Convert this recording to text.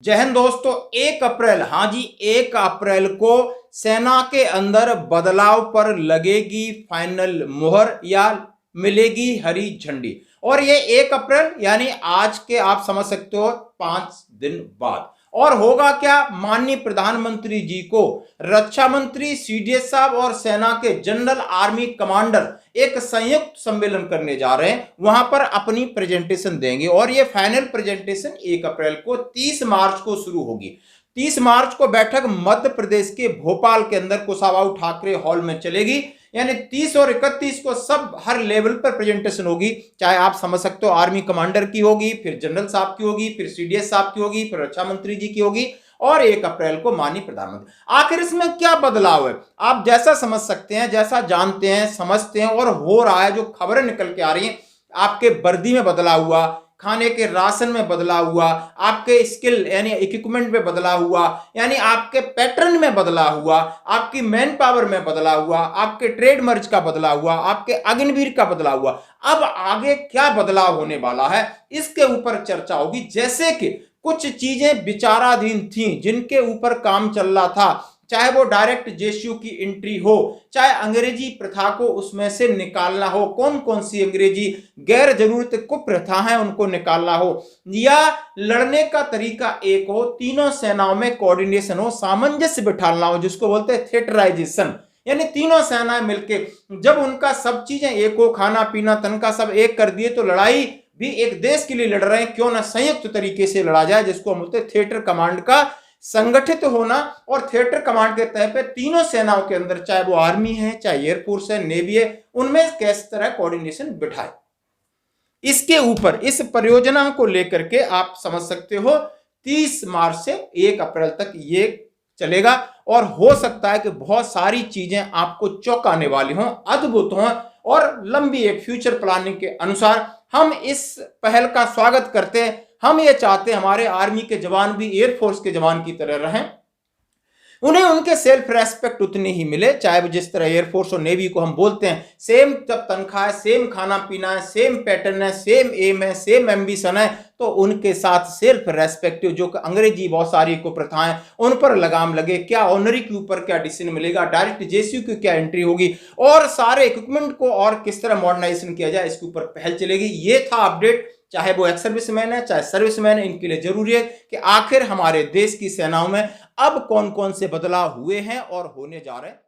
जय हिंद दोस्तों। 1 अप्रैल, हाँ जी 1 अप्रैल को सेना के अंदर बदलाव पर लगेगी फाइनल मुहर या मिलेगी हरी झंडी। और ये 1 अप्रैल यानी आज के आप समझ सकते हो 5 दिन बाद। और होगा क्या, माननीय प्रधानमंत्री जी को रक्षा मंत्री, सीडीएस साहब और सेना के जनरल आर्मी कमांडर एक संयुक्त सम्मेलन करने जा रहे हैं। वहां पर अपनी प्रेजेंटेशन देंगे और ये फाइनल प्रेजेंटेशन 1 अप्रैल को 30 मार्च को शुरू होगी। 30 मार्च को बैठक मध्य प्रदेश के भोपाल के अंदर कुशाभाऊ ठाकरे हॉल में चलेगी। यानी 30 और 31 को सब हर लेवल पर प्रेजेंटेशन होगी। चाहे आप समझ सकते हो आर्मी कमांडर की होगी, फिर जनरल साहब की होगी, फिर सीडीएस साहब की होगी, फिर रक्षा मंत्री जी की होगी और 1 अप्रैल को माननीय प्रधानमंत्री। आखिर इसमें क्या बदलाव है, आप जैसा समझ सकते हैं, जैसा जानते हैं, समझते हैं और हो रहा है, जो खबरें निकल के आ रही हैं, आपके वर्दी में बदलाव हुआ, खाने के राशन में बदलाव हुआ, आपके स्किल यानी इक्विपमेंट में बदलाव हुआ, यानी आपके पैटर्न में बदलाव हुआ, आपकी मैन पावर में बदलाव हुआ, आपके ट्रेड मर्ज का बदलाव हुआ, आपके अग्निवीर का बदलाव हुआ। अब आगे क्या बदलाव होने वाला है इसके ऊपर चर्चा होगी। जैसे कि कुछ चीजें विचाराधीन थी जिनके ऊपर काम चल रहा था, चाहे वो डायरेक्ट जेएसयू की एंट्री हो, चाहे अंग्रेजी प्रथा को उसमें से निकालना हो, कौन कौन सी अंग्रेजी गैर जरूरत कुप्रथा है उनको निकालना हो, या लड़ने का तरीका एक हो, तीनों सेनाओं में कोऑर्डिनेशन हो, सामंजस्य बिठाना हो, जिसको बोलते हैं थिएटराइजेशन। यानी तीनों सेनाएं मिलके जब उनका सब चीजें एक हो, खाना पीना तनखा सब एक कर दिए, तो लड़ाई भी एक देश के लिए लड़ रहे हैं, क्यों ना संयुक्त तरीके से लड़ा जाए, जिसको हम बोलते हैं थिएटर कमांड का संगठित होना। और थिएटर कमांड के तहत पे तीनों सेनाओं के अंदर, चाहे वो आर्मी है, चाहे एयरफोर्स है, नेवी है, उनमें किस तरह कोऑर्डिनेशन बिठाए। इसके ऊपर इस परियोजना को लेकर के आप समझ सकते हो 30 मार्च से 1 अप्रैल तक ये चलेगा। और हो सकता है कि बहुत सारी चीजें आपको चौंकाने वाली हों, अद्भुत हों और लंबी एक फ्यूचर प्लानिंग के अनुसार हम इस पहल का स्वागत करते हैं। हम ये चाहते हैं हमारे आर्मी के जवान भी एयरफोर्स के जवान की तरह रहें, उन्हें उनके सेल्फ रेस्पेक्ट उतनी ही मिले, चाहे वो जिस तरह एयरफोर्स और नेवी को हम बोलते हैं सेम जब तनख्वाह है, सेम खाना पीना है, सेम पैटर्न है, सेम एम है, सेम एम्बिशन है, तो उनके साथ सेल्फ रेस्पेक्टिव जो अंग्रेजी बहुत सारी को प्रथाएं उन पर लगाम लगे। क्या ऑनरी के ऊपर क्या डिसीजन मिलेगा, डायरेक्ट जेएसयू की क्या एंट्री होगी और सारे इक्विपमेंट को और किस तरह मॉडर्नाइजेशन किया जाए, इसके ऊपर पहल चलेगी। ये था अपडेट। चाहे वो एक्स सर्विसमैन है, चाहे सर्विसमैन है, इनके लिए जरूरी है कि आखिर हमारे देश की सेनाओं में अब कौन कौन से बदलाव हुए हैं और होने जा रहे हैं।